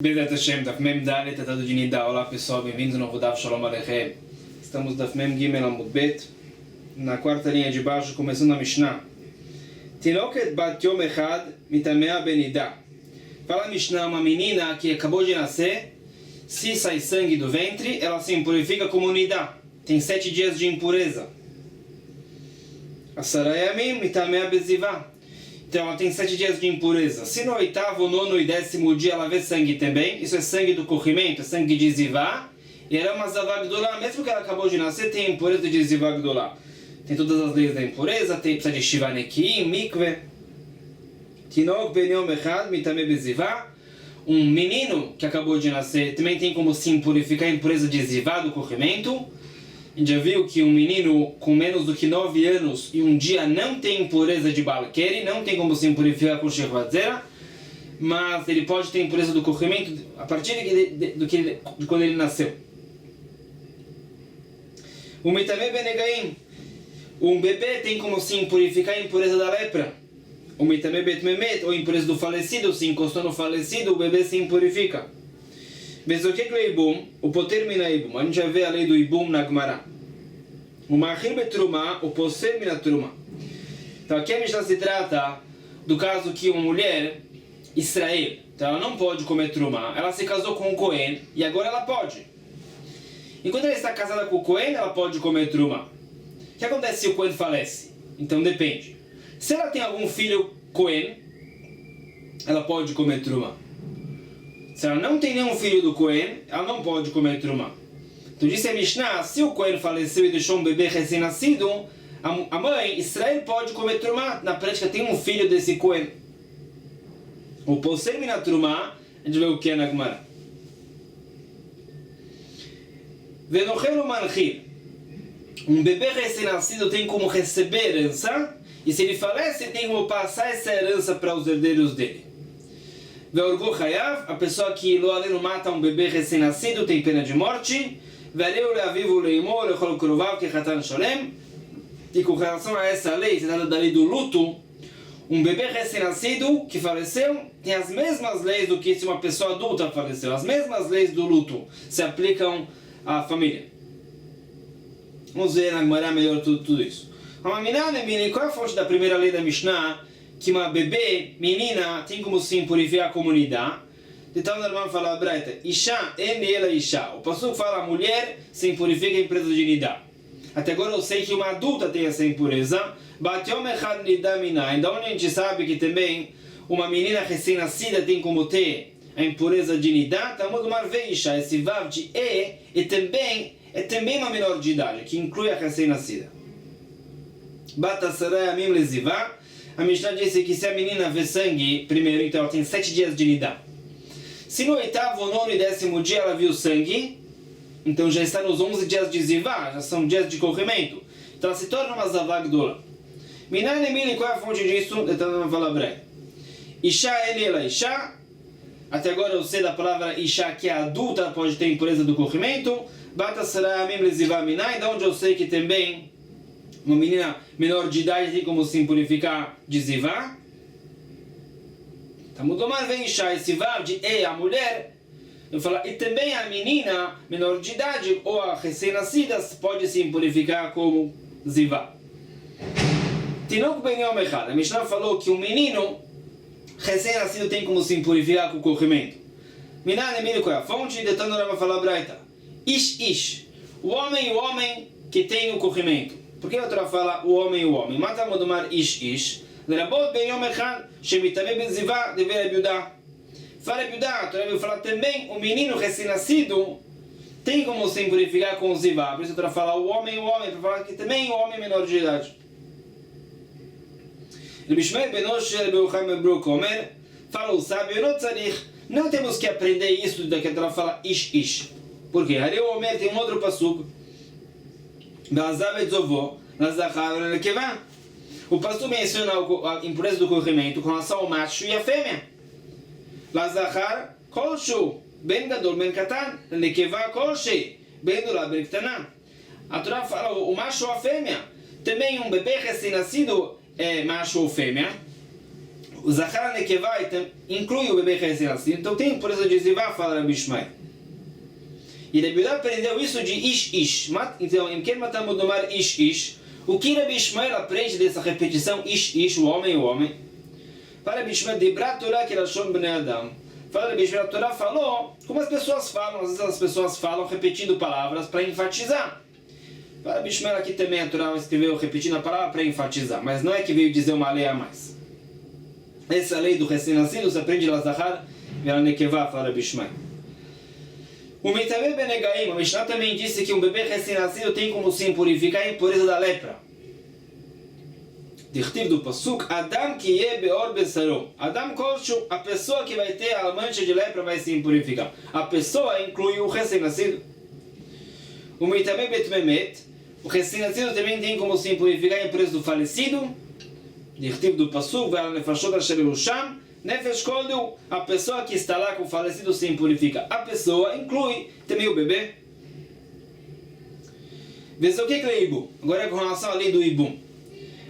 Bezat Hashem, Daf Mem Dalet, Tratado de Nida. Olá pessoal, bem-vindos ao novo Daf Shalom Aleichem. Estamos Daf Mem Gimel Amud Bet, na quarta linha de baixo, começando a Mishnah. Tiloket bat yom echad mitamea benida. Fala a Mishnah, uma menina que acabou de nascer, se sai sangue do ventre, ela se impurifica como nida. Tem 7 dias de impureza. Asarayamim mitamea bezivah. Então ela tem 7 dias de impureza. Se no 8º, 9º e 10º dia ela vê sangue também, isso é sangue do corrimento, é sangue de zivá, e ela é uma zavá gdolá, mesmo que ela acabou de nascer, tem impureza de zivá gdolá. Tem todas as leis da impureza, precisa de shiva nekiim, mikve. Tinok ben yom echad mitame bezivá. Um menino que acabou de nascer também tem como se impurificar a impureza de zivá do corrimento. A gente já viu que um menino com menos do que 9 anos e um dia não tem impureza de balqueri, não tem como se impurificar com shechvadzera, mas ele pode ter impureza do corrimento a partir de quando ele nasceu. O mitame benegaim, um bebê tem como se impurificar a impureza da lepra. O mitame betmemet, ou impureza do falecido, se encostou no falecido, o bebê se impurifica. Bezokek leibum, o poter mina ibum. A gente já vê a lei do ibum na Gemara. O mahir betruma, o poser mina truma. Então aqui a Mishnah se trata do caso que uma mulher, Israel, então ela não pode comer truma. Ela se casou com o Cohen e agora ela pode. Enquanto ela está casada com o Cohen, ela pode comer truma. O que acontece se o Cohen falece? Então depende. Se ela tem algum filho Cohen, ela pode comer truma. Se ela não tem nenhum filho do Cohen, ela não pode comer truma. Então disse a Mishnah, se o Cohen faleceu e deixou um bebê recém-nascido, a mãe, Israel, pode comer truma. Na prática tem um filho desse Cohen. O poser mina truma, a gente vê o que é na Gemara. Venochel manchir. Um bebê recém-nascido tem como receber herança, e se ele falece, tem como passar essa herança para os herdeiros dele. Ve'orgo chayav, a pessoa que lo aleno mata um bebê recém-nascido tem pena de morte. Ve'areu le'avivu le'imo le'chol kruvav kechatan sholem. E com relação a essa lei, se trata da lei do luto, um bebê recém-nascido que faleceu tem as mesmas leis do que se uma pessoa adulta faleceu. As mesmas leis do luto se aplicam à família. Vamos ver na Gemara melhor tudo isso. Qual é a fonte da primeira lei da Mishnah? Que uma bebê, menina, tem como se impurificar a comunidade. Então o irmão fala a Braita, Isha, ela Isha. O pastor fala, a mulher se impurifica a impureza de nidá. Até agora eu sei que uma adulta tem essa impureza. Batyom echad nidá minai. Da onde a gente sabe que também uma menina recém-nascida tem como ter a impureza de nidá. Talmud marvei Isha, esse vav de é também uma menor de idade, que inclui a recém-nascida. Batasarai amim lezivá. A Mishnah disse que se a menina vê sangue, primeiro, então ela tem 7 dias de nidá. Se no 8º, 9º e 10º dia ela viu sangue, então já está nos 11 dias de zivá, já são dias de corrimento. Então ela se torna uma zavá gdola. Minan emili, qual é a fonte disso? Então não fala breve. Isha ela Isha. Até agora eu sei da palavra Isha, que é adulta, pode ter impureza do corrimento. Bata será amim lezivá minai, da onde eu sei que também uma menina menor de idade tem como se impurificar de zivá. Tamudomar vem Isha, esse vav de a mulher. Eu falo, e também a menina menor de idade ou a recém-nascida pode se impurificar como zivá. Tinok ben yom echad. A Mishnah falou que um menino recém-nascido tem como se impurificar com o corrimento. Minan emili, qual é a fonte? Detando vai falar Braita. Ish. O homem que tem o corrimento. Por que a Torá fala o homem? Mata modomar ish. Lerabot ben yom echad, shemitame ben zivá, dever Ebiudá. Fala Ebiudá, a Torá vai falar também, o menino recém-nascido tem como se impurificar com zivá. Por isso a Torá fala o homem, para falar que também o homem menor de idade. Rebishmei benosh Rebeuchai Mebruk Omer, fala o sábio, não temos que aprender isso da que a Torá fala ish. Por quê? Hareu Omer tem um outro passuco. O pastor menciona a impureza do corrimento com relação ao macho e a fêmea. Lazachar kolshu ben gadol ben katan, nekeva kolshi ben dura ben ktanan. A Torá fala o macho ou a fêmea. Também um bebê recém-nascido é macho ou fêmea. O Zahar Nekevá inclui o bebê recém-nascido. Então tem por isso de Zivá, fala Rabi Ishmael. E Rabi Yehuda aprendeu isso de Ish. Então, em que matamos do mar Ish. O que Rabi Ishmael aprende dessa repetição Ish, o homem. Fala Rabi Ishmael, Dibra Torah que Lashon Bnei Adam. Fala Rabi Ishmael, a Torah falou como as pessoas falam. Às vezes as pessoas falam repetindo palavras para enfatizar. Fala Rabi Ishmael, aqui também a Torah escreveu repetindo a palavra para enfatizar. Mas não é que veio dizer uma lei a mais. Essa lei do recém-nascido se aprende lá Zahar Nekevá, fala Rabi Ishmael. O Mitameh Benegaim, a Mishnah também disse que um bebê recém-nascido tem como se purificar a impureza da lepra. Dirtiv do Pasuk, Adam ki ye beor besaro. Adam kolshu, a pessoa que vai ter a mancha de lepra vai se purificar. A pessoa inclui o recém-nascido. O Mitameh Betmemet, o recém-nascido também tem como se purificar a impureza do falecido. Dirtiv do Pasuk, Ve'al nefashot asher yusham. Nefesh Koldu, a pessoa que está lá com o falecido se purifica. A pessoa inclui também o bebê. Vê o que é Ibum? Agora é com relação à lei do Ibum.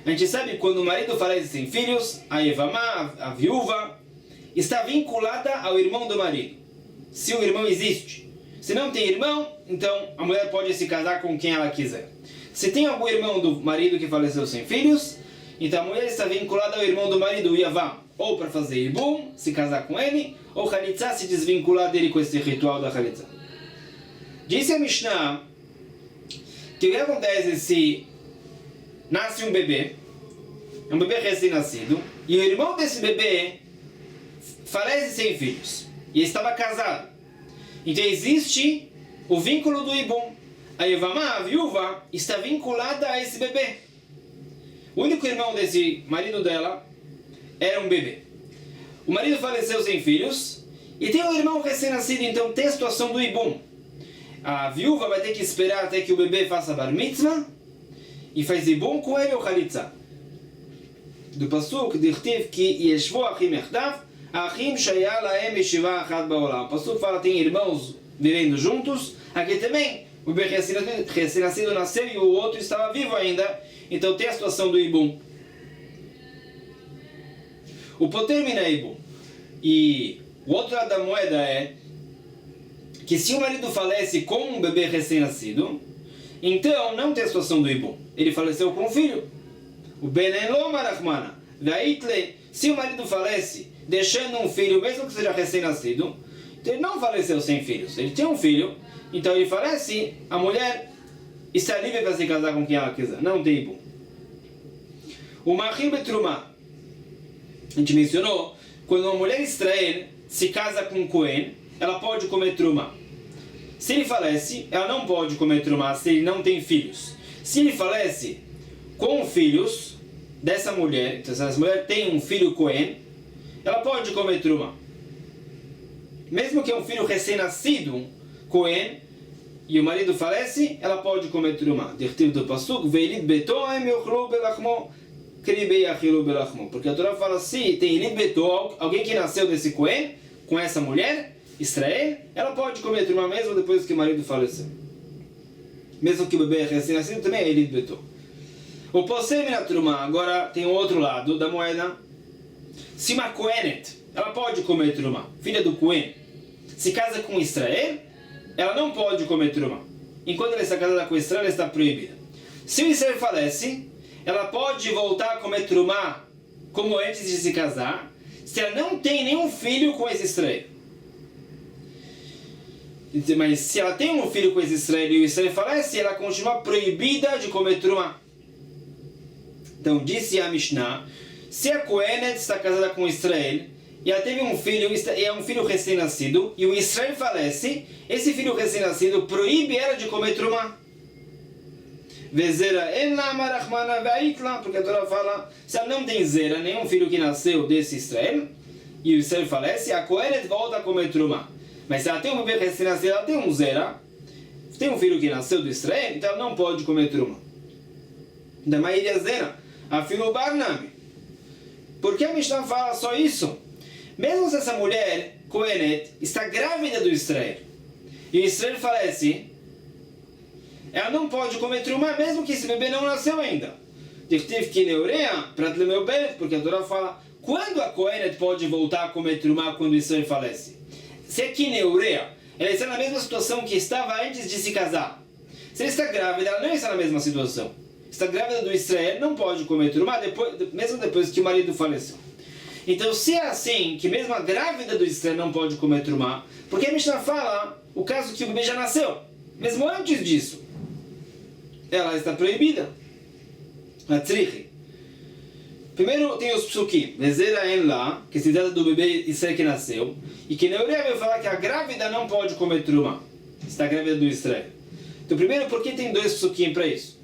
A gente sabe que quando o marido falece sem filhos, a Evamá, a viúva, está vinculada ao irmão do marido. Se o irmão existe. Se não tem irmão, então a mulher pode se casar com quem ela quiser. Se tem algum irmão do marido que faleceu sem filhos, então a mulher está vinculada ao irmão do marido, o Yavam. Ou para fazer Ibum, se casar com ele, ou Khalitza, se desvincular dele com esse ritual da Khalitza. Disse a Mishnah que o que acontece se nasce um bebê recém-nascido, e o irmão desse bebê falece sem filhos, e estava casado. Então existe o vínculo do Ibum. A Evamá, a viúva, está vinculada a esse bebê. O único irmão desse marido dela era um bebê. O marido faleceu sem filhos e tem um irmão recém-nascido, então tem a situação do Ibum. A viúva vai ter que esperar até que o bebê faça bar mitzvah e faz Ibum com ele ou Khalitza. Do Pasuk, dirtiv ki yeshvo achim echdav, achim shaya lahem yeshiva achad baolam. O Pasuk fala tem irmãos vivendo juntos. Aqui também o bebê recém-nascido nasceu e o outro estava vivo ainda. Então tem a situação do Ibum. O poter minaibu. E o outro lado da moeda é que se o marido falece com um bebê recém-nascido, então não tem a situação do Ibum. Ele faleceu com um filho. O Benelom Arachmana. Se o marido falece deixando um filho, mesmo que seja recém-nascido, então ele não faleceu sem filhos. Ele tinha um filho, então ele falece, a mulher está livre para se casar com quem ela quiser. Não tem Ibum. O Machim Betrumah. A gente mencionou, quando uma mulher Israel se casa com um Cohen, ela pode comer truma. Se ele falece, ela não pode comer truma se ele não tem filhos. Se ele falece com filhos dessa mulher, então se essa mulher tem um filho Cohen, ela pode comer truma. Mesmo que é um filho recém-nascido, Cohen, e o marido falece, ela pode comer truma. Dirtiv do Pasuk, Veilid betoem yochlu belachmo. Porque a Torá fala assim, tem Ilid Beto, alguém que nasceu desse Cohen, com essa mulher, Israel, ela pode comer truma mesmo depois que o marido faleceu. Mesmo que o bebê é recém-nascido, também é Ilid Beto. O Posem na truma, agora tem o outro lado da moeda. Se uma Cohenet, ela pode comer truma, filha do Cohen, se casa com Israel, ela não pode comer truma. Enquanto ela está casada com Israel, ela está proibida. Se o Israel falece, ela pode voltar a comer trumá como antes de se casar, se ela não tem nenhum filho com esse Israel. Mas se ela tem um filho com esse Israel e o Israel falece, ela continua proibida de comer trumá. Então disse a Mishnah, se a Cohenet está casada com Israel e ela teve um filho, e é um filho recém-nascido, e o Israel falece, esse filho recém-nascido proíbe ela de comer trumá. Vezera ela marachmana veitla, porque a Torá fala, se ela não tem zera, nenhum filho que nasceu desse Israel, e o Israel falece, a Cohenet volta a comer truma. Mas se ela tem um bebê recém-nascido, ela tem um zera, tem um filho que nasceu do Israel, então ela não pode comer truma. Da maioria zera, a filho barnami. Por que a Mishnah fala só isso? Mesmo se essa mulher, Cohenet, está grávida do Israel, e o Israel falece, ela não pode comer truma mesmo que esse bebê não nasceu ainda. Dirtiv que neureia, porque a Torá fala, quando a Kohenet pode voltar a comer Trumá quando Israel falece? Se aqui Neurea, ela está na mesma situação que estava antes de se casar. Se ela está grávida, ela não está na mesma situação. Está grávida do Israel, não pode comer Trumá, mesmo depois que o marido faleceu. Então, se é assim, que mesmo a grávida do Israel não pode comer Trumá, porque a Mishnah fala o caso que o bebê já nasceu, mesmo antes disso, ela está proibida. A Tzrichi. Primeiro tem os psukim, Vezera en lá, que se trata do bebê Israel que nasceu, e que Neurea vai falar que a grávida não pode comer Trumá, está grávida do Israel. Então, primeiro, por que tem dois psukim para isso?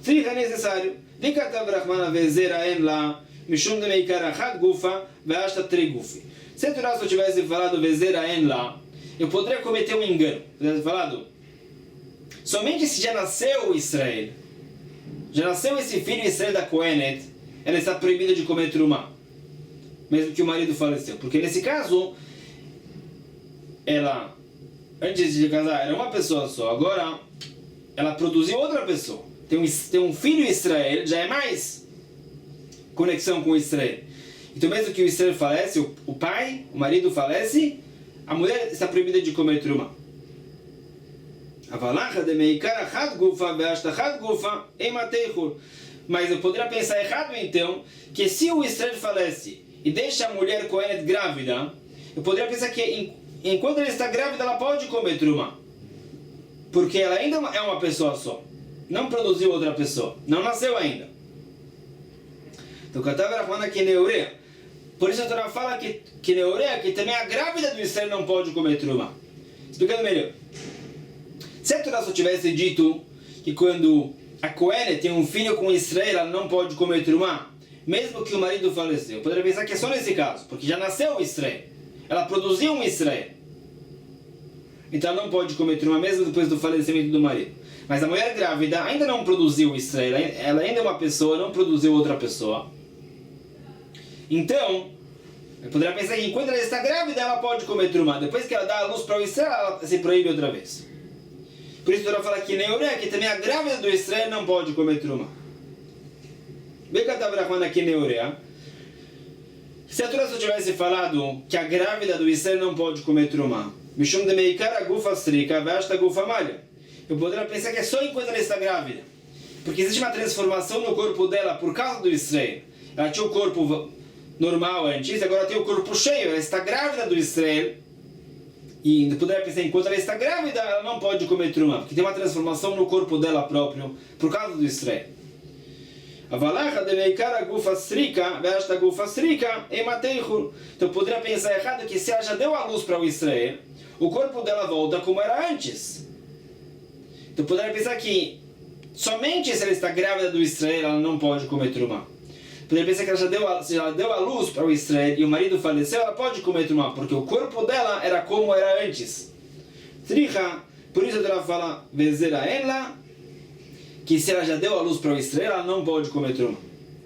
Tzrichi é necessário. Dikatav Rahmana Vezera en lá, Mishum de Meikar Achad Gufa, Veashta Tri Gufi. Se a Torá só tivesse falado Vezera en lá, eu poderia cometer um engano. Tivesse falado, somente se já nasceu Israel, já nasceu esse filho Israel da Kohenet, ela está proibida de comer Trumá, mesmo que o marido faleceu. Porque nesse caso, ela, antes de casar, era uma pessoa só. Agora, ela produziu outra pessoa. Tem um filho Israel, já é mais conexão com Israel. Então, mesmo que o Israel falece, o pai, o marido falece, a mulher está proibida de comer Trumá. Mas eu poderia pensar errado então, que se o Israel falece e deixa a mulher Kohenet grávida, eu poderia pensar que enquanto ela está grávida ela pode comer Trumá, porque ela ainda é uma pessoa só, não produziu outra pessoa, não nasceu ainda. Então Katav Rahmana que Neurea, por isso a Torá fala que Neurea, que também a grávida do Israel não pode comer Trumá. Explicando melhor, se a Torá só tivesse dito que quando a Kohenet tem um filho com Israel, ela não pode comer Trumá, mesmo que o marido faleceu, eu poderia pensar que é só nesse caso, porque já nasceu o Israel, ela produziu um Israel, então ela não pode comer Trumá mesmo depois do falecimento do marido. Mas a mulher grávida ainda não produziu Israel, ela ainda é uma pessoa, não produziu outra pessoa. Então, eu poderia pensar que enquanto ela está grávida, ela pode comer Trumá. Depois que ela dá a luz para o Israel, ela se proíbe outra vez. Por isso a Torá fala que Neurea, que também a grávida do Israel não pode comer Trumá. Bekatav Rahman aqui Neurea. Se a Torá só tivesse falado que a grávida do Israel não pode comer Trumá, Mishum de Meikar Agufa Srika, Veashta Gufa Malha, eu poderia pensar que é só enquanto ela está grávida. Porque existe uma transformação no corpo dela por causa do Israel. Ela tinha o corpo normal antes, agora tem o corpo cheio, ela está grávida do Israel. E poderia pensar, enquanto ela está grávida, ela não pode comer Trumá, porque tem uma transformação no corpo dela próprio, por causa do Israel. Então poderia pensar errado que se ela já deu a luz para o Israel, o corpo dela volta como era antes. Então poderia pensar que somente se ela está grávida do Israel, ela não pode comer Trumá. Poderia pensar que se ela deu a luz para o Israel e o marido faleceu, ela pode comer Trumá, porque o corpo dela era como era antes. Tricha, por isso ela fala, Vezera ela, que se ela já deu a luz para o Israel, ela não pode comer Trumá.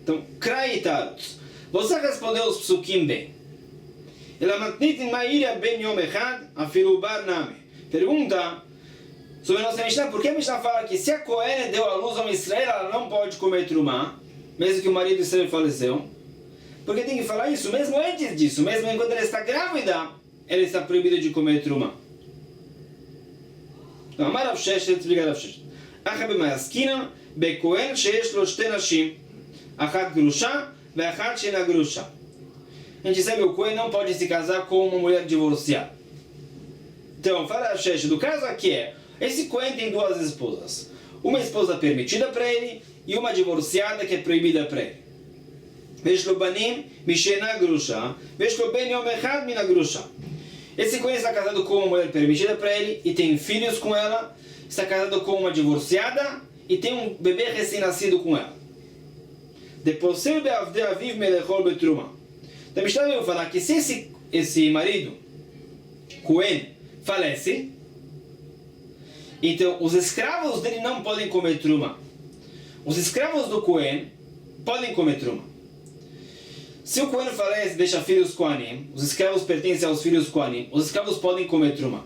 Então, Kraitarut, você respondeu os psukim bem. Ela matnitin ma'ilha ben yom echad, afilu bar name. Pergunta sobre a nossa Mishnah, por que a Mishnah fala que se a Kohenet deu a luz a um Israel, ela não pode comer Trumá, mesmo que o marido Israel faleceu? Porque tem que falar isso mesmo antes disso, mesmo enquanto ela está grávida, ela está proibida de comer Trumá. Então, Amar Rav Sheshet, explica Rav Sheshet. Acha b'ma'askina bekohen sheyesh lo shte nashim, achat grusha ve'achat she'ena grusha. A gente sabe que o Kohen não pode se casar com uma mulher divorciada. Então, fala Rav Sheshet, do caso aqui esse Kohen tem duas esposas. Uma esposa permitida para ele e uma divorciada que é proibida para ele. Veshlo banim mishena grusha, veshlo ben yom echad mina grusha. Esse Kohen está casado com uma mulher permitida para ele e tem filhos com ela, está casado com uma divorciada e tem um bebê recém-nascido com ela. Depois se beavde aviv melechol betruma. Então a Mishnah veio falar que se esse marido, Kohen, falece, então os escravos dele não podem comer Trumá. Os escravos do Kohen podem comer Trumá. Se o Kohen falece e deixa filhos Kohanim, os escravos pertencem aos filhos Kohanim, os escravos podem comer Trumá.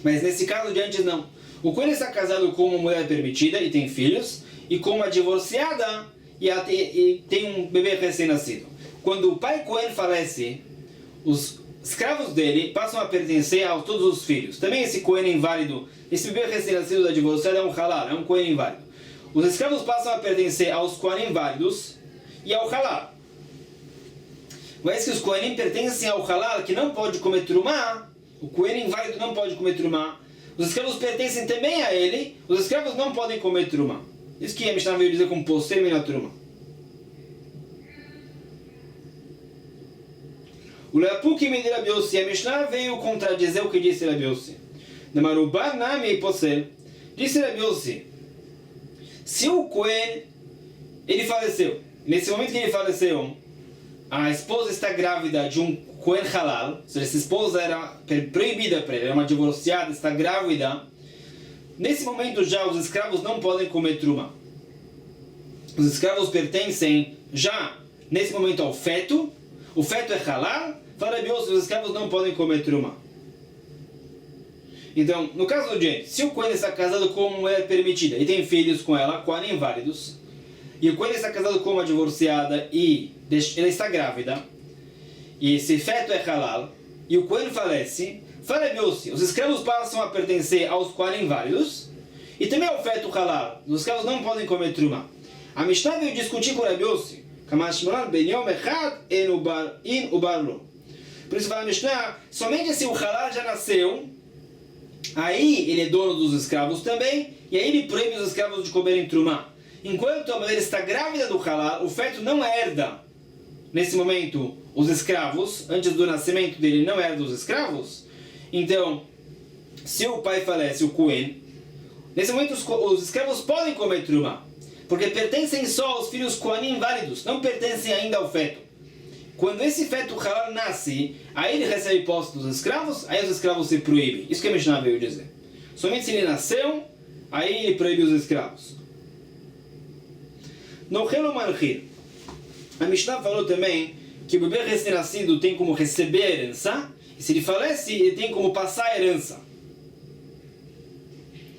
Mas nesse caso de antes não. O Kohen está casado com uma mulher permitida e tem filhos, e com uma divorciada e tem um bebê recém-nascido. Quando o pai Cohen falece, os escravos dele passam a pertencer a todos os filhos. Também esse Cohen inválido, esse bebê recém-nascido da divorciada é um halal, é um Cohen inválido. Os escravos passam a pertencer aos Kohanim inválidos e ao halal. Mas que os Kohanim pertencem ao halal, que não pode comer trumá, o Kohen inválido não pode comer trumá, os escravos pertencem também a ele, os escravos não podem comer trumá. Isso que a Mishnah veio dizer como poster na trumá. O Leapuki me Rabi Yossi, a Mishnah veio contradizer o que disse Rabi Yossi. Namarubar nami poser. Disse Rabi Yossi, se o Kohen, ele faleceu, nesse momento que ele faleceu, a esposa está grávida de um Kohen halal, ou seja, essa esposa era proibida para ele, era uma divorciada, está grávida, nesse momento já os escravos não podem comer truma. Os escravos pertencem já, nesse momento, ao feto, o feto é halal, fala Rabi Yossi, os escravos não podem comer truma. Então, no caso do gente, se o Kohen está casado com uma mulher permitida e tem filhos com ela, Kohen inválidos, e o Kohen está casado com uma divorciada e ela está grávida, e esse feto é halal, e o Kohen falece, fala Rabi Yossi, os escravos passam a pertencer aos Kohen inválidos, e também ao feto halal, os escravos não podem comer truma. A Mishnah veio discutir com Rabi Yossi, por isso fala a Mishnah, somente se o halal já nasceu, aí ele é dono dos escravos também, e aí ele proíbe os escravos de comerem trumá. Enquanto a mulher está grávida do halal, o feto não herda, nesse momento, os escravos, antes do nascimento dele não herda os escravos. Então, se o pai falece, o Kohen, nesse momento os escravos podem comer trumá, porque pertencem só aos filhos Kohanim inválidos, não pertencem ainda ao feto. Quando esse feto halal nasce, aí ele recebe posse dos escravos, aí os escravos se proíbem. Isso que a Mishnah veio dizer. Somente se ele nasceu, aí ele proíbe os escravos. No Helo Marchir, a Mishnah falou também que o bebê recém-nascido tem como receber a herança, e se ele falece, ele tem como passar a herança.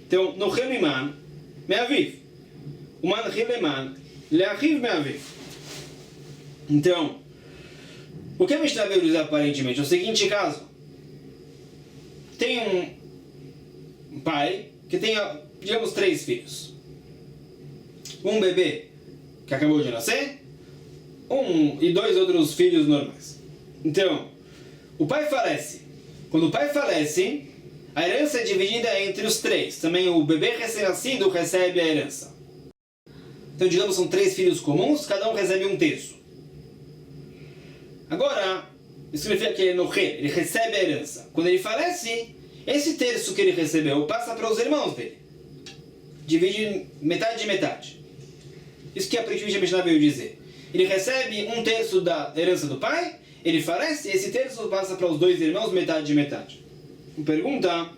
Então, no Helo Iman, Meaviv. O Man Hileman, Leachiv Meaviv. Então, o que a Mishnah veio dizer aparentemente é o seguinte caso. Tem um pai que tem, digamos, 3 filhos. Um bebê que acabou de nascer, e 2 outros filhos normais. Então, o pai falece. Quando o pai falece, a herança é dividida entre os 3. Também o bebê recém-nascido recebe a herança. Então, digamos, são 3 filhos comuns, cada um recebe 1/3. Agora, isso significa que ele recebe a herança. Quando ele falece, esse terço que ele recebeu passa para os irmãos dele. Divide metade de metade. Isso que aparentemente a Mishnah veio dizer. Ele recebe 1/3 da herança do pai, ele falece, esse terço passa para os 2 irmãos, metade de metade. Pergunta,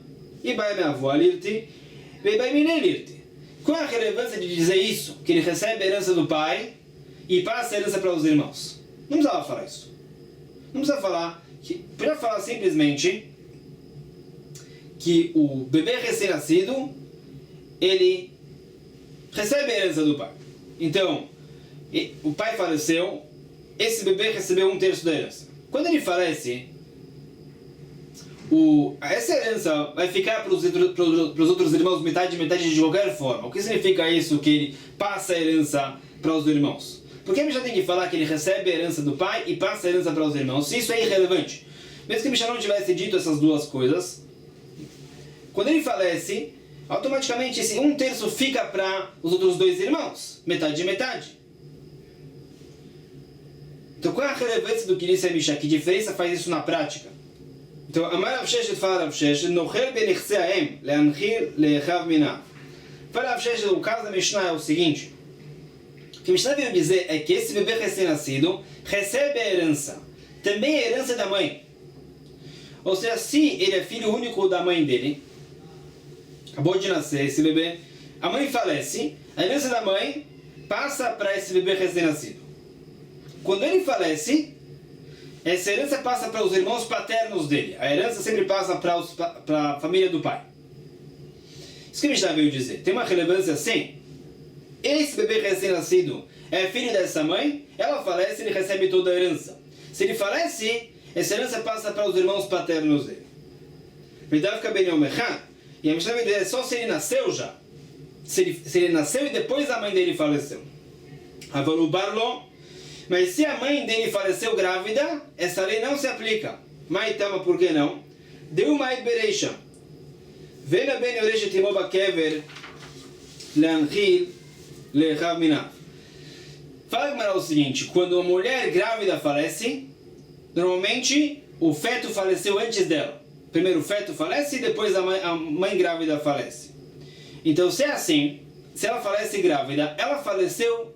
qual é a relevância de dizer isso? Que ele recebe a herança do pai e passa a herança para os irmãos. Não precisava falar isso. Não precisa falar, podia falar simplesmente que o bebê recém-nascido, ele recebe a herança do pai. Então, o pai faleceu, esse bebê recebeu 1/3 da herança. Quando ele falece, essa herança vai ficar para os outros irmãos metade de qualquer forma. O que significa isso, que ele passa a herança para os irmãos? Porque a Mishnah tem que falar que ele recebe a herança do pai e passa a herança para os irmãos. Se isso é irrelevante, mesmo que a Mishnah não tivesse dito essas duas coisas, quando ele falece, automaticamente esse 1/3 fica para os outros 2 irmãos, metade de metade. Então qual é a relevância do que disse a Mishnah? Que diferença faz isso na prática? Então, Amar Rav Sheshet fala Rav Sheshet, Nochel benichseahem, leanchir lechav minav. Fala Rav Sheshet, o caso da Mishnah é o seguinte, o que a Mishnah veio dizer é que esse bebê recém-nascido recebe a herança, também a herança da mãe. Ou seja, se ele é filho único da mãe dele, acabou de nascer esse bebê, a mãe falece, a herança da mãe passa para esse bebê recém-nascido. Quando ele falece, essa herança passa para os irmãos paternos dele. A herança sempre passa para a família do pai. Isso que a Mishnah veio dizer. Tem uma relevância assim. Esse bebê recém-nascido é filho dessa mãe, ela falece, ele recebe toda a herança. Se ele falece, essa herança passa para os irmãos paternos dele. E a Mishnah vai dizer só se ele nasceu já. Se ele nasceu e depois a mãe dele faleceu. Mas se a mãe dele faleceu grávida, essa lei não se aplica. Maitama, por que não? Deu mais bereisha. Vena ben yoreshet imoba kever leanchil lechav minav. Fala o seguinte, quando uma mulher grávida falece, normalmente o feto faleceu antes dela. Primeiro o feto falece e depois a mãe grávida falece. Então se é assim, se ela falece grávida, ela faleceu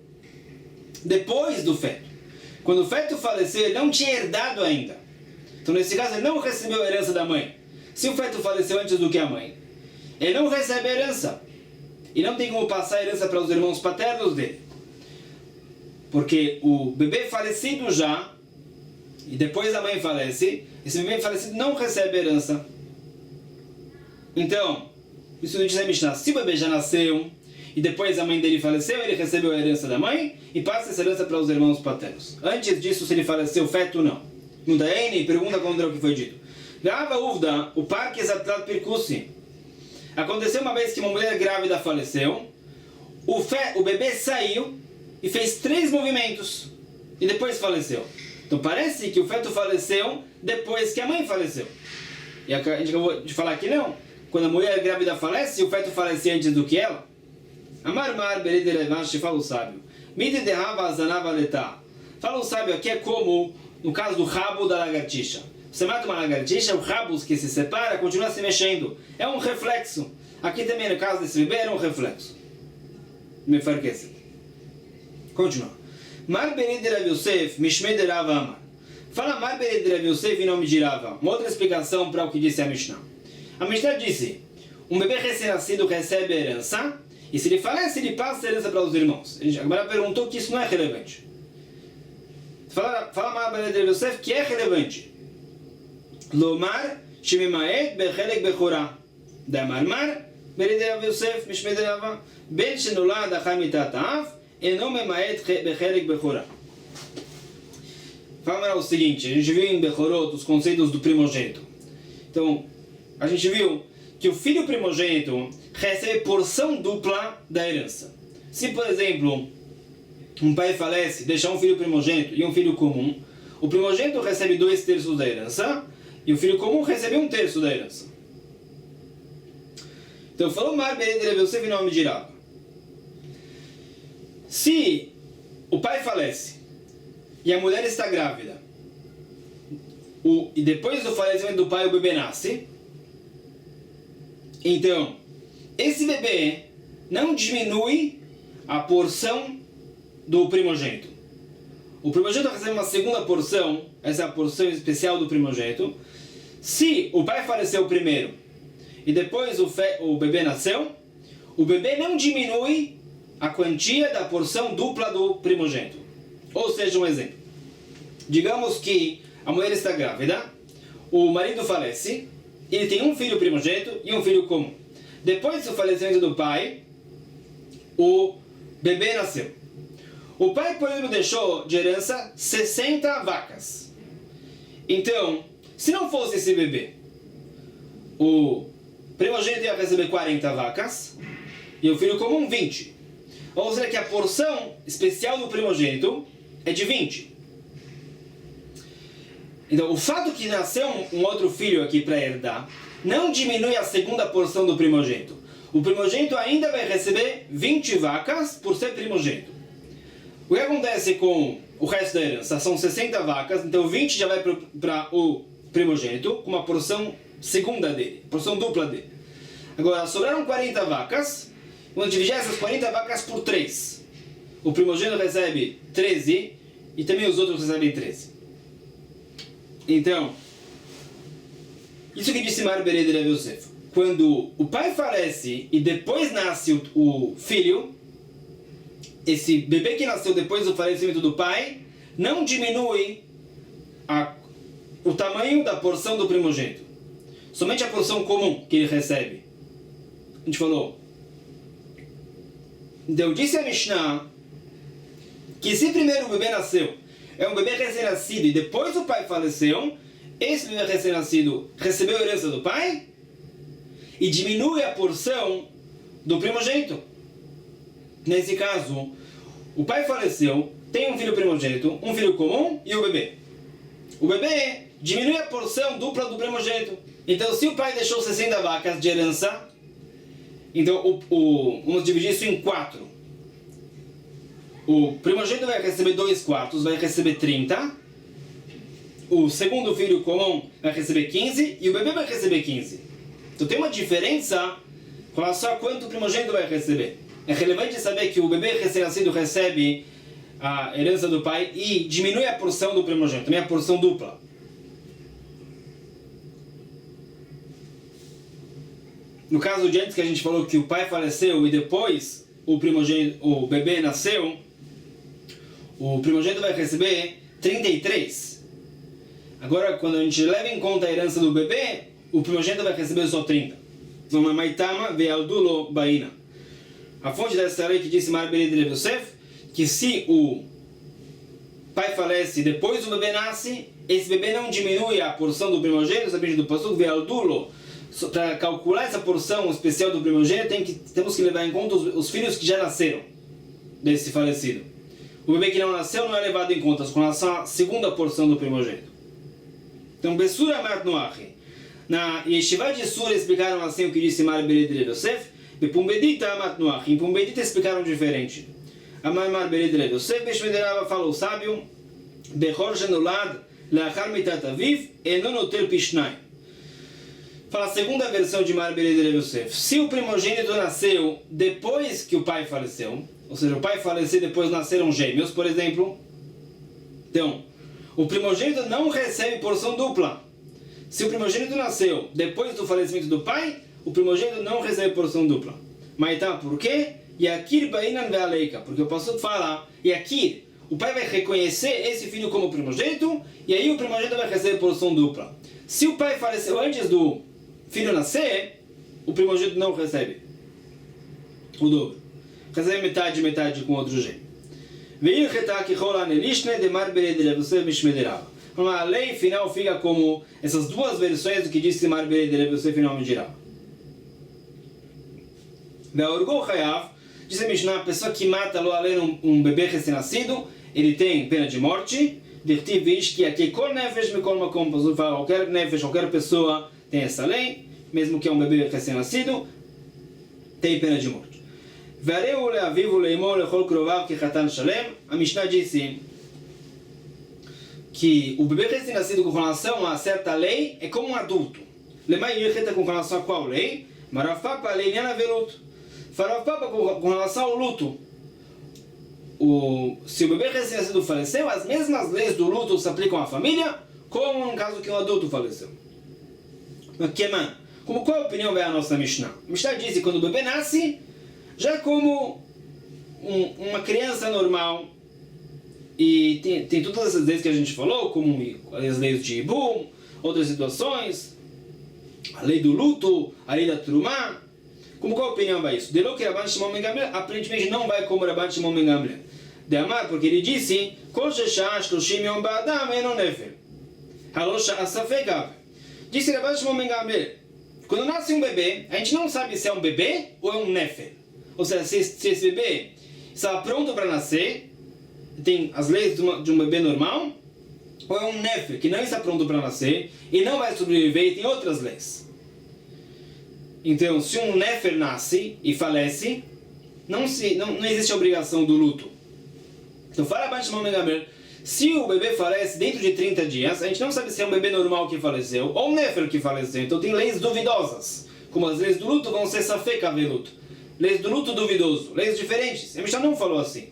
depois do feto. Quando o feto faleceu, ele não tinha herdado ainda. Então nesse caso ele não recebeu a herança da mãe. Se o feto faleceu antes do que a mãe, ele não recebe a herança. E não tem como passar a herança para os irmãos paternos dele. Porque o bebê falecido já, e depois a mãe falece, esse bebê falecido não recebe herança. Então, isso diz a Mishnah, se o bebê já nasceu, e depois a mãe dele faleceu, ele recebeu a herança da mãe, e passa essa herança para os irmãos paternos. Antes disso, se ele faleceu, feto não. Mudaene pergunta contra o que foi dito. Grava Uvda, o parque exatado percussi. Aconteceu uma vez que uma mulher grávida faleceu, o bebê saiu e fez 3 movimentos, e depois faleceu. Então parece que o feto faleceu depois que a mãe faleceu. E a gente acabou de falar que não. Quando a mulher grávida falece, o feto falece antes do que ela. Amar berede levanche, fala o sábio. Mide derrava azanava letá. Fala o sábio aqui é como no caso do rabo da lagartixa. Você mata uma lagartixa, o rabo que se separa continua se mexendo. É um reflexo. Aqui também no caso desse bebê era um reflexo. Me farquece. Continua. Mar berede Rav Yosef, mishme de Rav Amar. Fala Mar berede Rav Yosef em nome de Rava. Uma outra explicação para o que disse a Mishnah. A Mishnah disse, um bebê recém-nascido recebe a herança, e se ele falece, ele passa a herança para os irmãos. Agora perguntou que isso não é relevante. Fala Mar berede Rav Yosef que é relevante. Lomar shememaet bechelek bechorá. Damar Mar berede Rav Yosef, mishme de Rava. Ben shenolad achar mitat ha'av. Fala o seguinte, a gente viu em Bechorot os conceitos do primogênito. Então, a gente viu que o filho primogênito recebe porção dupla da herança. Se, por exemplo, um pai falece, deixa um filho primogênito e um filho comum, o primogênito recebe 2/3 da herança e o filho comum recebe 1/3 da herança. Então, falou Mar berede Rav Yosef em nome de Rava. Se o pai falece e a mulher está grávida, e depois do falecimento do pai o bebê nasce, então esse bebê não diminui a porção do primogênito. O primogênito recebe uma segunda porção, essa é a porção especial do primogênito. Se o pai faleceu primeiro e depois o bebê nasceu, o bebê não diminui a quantia da porção dupla do primogênito. Ou seja, um exemplo. Digamos que a mulher está grávida, o marido falece, ele tem um filho primogênito e um filho comum. Depois do falecimento do pai, o bebê nasceu. O pai, por exemplo, deixou de herança 60 vacas. Então, se não fosse esse bebê, o primogênito ia receber 40 vacas e o filho comum 20. Ou seja, que a porção especial do primogênito é de 20. Então, o fato que nasceu um outro filho aqui para herdar não diminui a segunda porção do primogênito. O primogênito ainda vai receber 20 vacas por ser primogênito. O que acontece com o resto da herança? São 60 vacas, então 20 já vai para o primogênito com uma porção segunda dele, porção dupla dele. Agora, sobraram 40 vacas. Vamos dividir essas 40 vacas por 3. O primogênito recebe 13 e também os outros recebem 13. Então, isso que disse Mar berede Rav Yosef. Quando o pai falece e depois nasce o filho, esse bebê que nasceu depois do falecimento do pai não diminui o tamanho da porção do primogênito. Somente a porção comum que ele recebe. A gente falou. Então disse a Mishnah que se primeiro o bebê nasceu, é um bebê recém-nascido e depois o pai faleceu, esse bebê recém-nascido recebeu a herança do pai e diminui a porção do primogênito. Nesse caso, o pai faleceu, tem um filho primogênito, um filho comum e o bebê. O bebê diminui a porção dupla do primogênito. Então, se o pai deixou 60 vacas de herança, então vamos dividir isso em 4. O primogênito vai receber 2/4, vai receber 30. O segundo filho comum vai receber 15 e o bebê vai receber 15. Então tem uma diferença com relação a quanto o primogênito vai receber. É relevante saber que o bebê recém-nascido recebe a herança do pai e diminui a porção do primogênito, também a porção dupla. No caso de antes que a gente falou que o pai faleceu e depois o bebê nasceu, o primogênito vai receber 33. Agora, quando a gente leva em conta a herança do bebê, o primogênito vai receber só 30. Então, Maitama ve'aldulo baina. A fonte dessa lei que disse Mar Bered Lev Yosef, que se o pai falece e depois o bebê nasce, esse bebê não diminui a porção do primogênito, sabendo do pasuk ve'aldulo. Para calcular essa porção especial do primogênito, temos que levar em conta os filhos que já nasceram desse falecido. O bebê que não nasceu não é levado em conta com relação à segunda porção do primogênito. Então, Bessura Amat Noachi. Na Yeshiva de Sura explicaram assim o que disse Mar Bered Lev Yosef. Em Pumbedita Amat Noachi. Em Pumbedita explicaram diferente. Mar Bered Lev Yosef Beshmederava falou o sábio: Bechor Shenolad Leachar Mitat Aviv Eno Noter Pishnai. Fala a segunda versão de Mar Bered Lev Yosef. Se o primogênito nasceu depois que o pai faleceu, ou seja, o pai faleceu e depois nasceram gêmeos, por exemplo, então, o primogênito não recebe porção dupla. Se o primogênito nasceu depois do falecimento do pai, o primogênito não recebe porção dupla. Mas tá, por quê? Yakir bainan ve'aleika. Porque o pastor fala, Yakir, o pai vai reconhecer esse filho como primogênito, e aí o primogênito vai receber porção dupla. Se o pai faleceu antes do filho nascer, o primogênito não recebe o dobro. Recebe metade com outro gêmeo. A lei final fica como essas duas versões do que disse Mar Bered Lev Yosef finalmente dirá. Diz a Mishnah, a pessoa que mata um bebê recém-nascido, ele tem pena de morte. Qualquer pessoa tem essa lei, mesmo que é um bebê recém-nascido, tem pena de morte. A Mishnah disse que o bebê recém-nascido com relação a certa lei é como um adulto. Com relação a qual lei? Marafapa, lei veluto. Farafapa com relação ao luto. Se o bebê recém-nascido faleceu, as mesmas leis do luto se aplicam à família, como no caso que um adulto faleceu. Qual a opinião vai a nossa Mishnah? A Mishnah diz que quando o bebê nasce, já é como uma criança normal, e tem todas essas leis que a gente falou, como as leis de Ibum, outras situações, a lei do luto, a lei da Trumá. Qual a opinião vai isso? Delo que Rabban Shimon ben Gamliel aparentemente não vai como Rabban Shimon ben Gamliel. De Amar, porque ele disse: Kol sheshah shloshim yom ba'adam eno nefer. Halo sha'ah safek haver. Disse Rabban Shimon ben Gamliel: quando nasce um bebê, a gente não sabe se é um bebê ou é um nefer. Ou seja, se esse bebê está pronto para nascer, tem as leis de um bebê normal, ou é um nefer que não está pronto para nascer e não vai sobreviver e tem outras leis. Então, se um nefer nasce e falece, não existe a obrigação do luto. Então, fala abaixo de Gamliel, se o bebê falece dentro de 30 dias, a gente não sabe se é um bebê normal que faleceu ou um nefer que faleceu. Então, tem leis duvidosas. Como as leis do luto vão ser safek aveluto. Leis do luto duvidoso. Leis diferentes. A Mishnah não falou assim.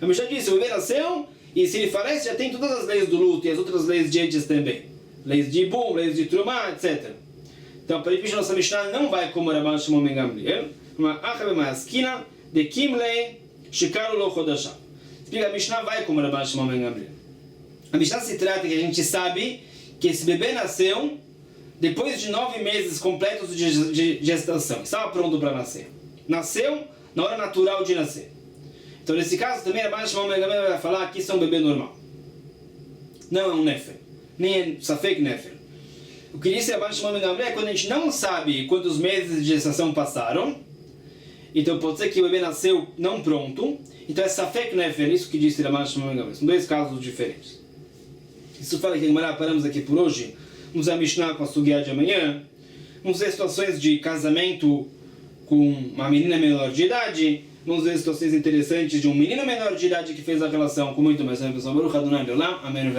A Mishnah disse, o bebê nasceu e se ele falece, já tem todas as leis do luto e as outras leis de antes também. Leis de Ibum, leis de Trumá, etc. Então, aparentemente, nossa Mishnah não vai como Rabban Shimon ben Gamliel. Uma achabe ma'askina de kimlei shikaru lo chodashah. Explica, a Mishnah vai como Rabban Shimon ben Gamliel. A Mishnah se trata que a gente sabe que esse bebê nasceu depois de 9 meses completos de gestação. Estava pronto para nascer. Nasceu na hora natural de nascer. Então nesse caso também Rabban Shimon Ben Gamliel vai falar que isso é um bebê normal. Não é um Nefer, nem é Safek Nefer. O que disse Rabban Shimon Ben Gamliel é quando a gente não sabe quantos meses de gestação passaram, então pode ser que o bebê nasceu não pronto, então é Safek Nefer, isso que disse Rabban Shimon Ben Gamliel. São dois casos diferentes. Isso fala que paramos aqui por hoje. Vamos a Mishnah com a Sugya de amanhã. Vamos ver situações de casamento com uma menina menor de idade. Vamos ver situações interessantes de um menino menor de idade que fez a relação com muito mais uma pessoa. Baruch Adonai Leolam. Amém.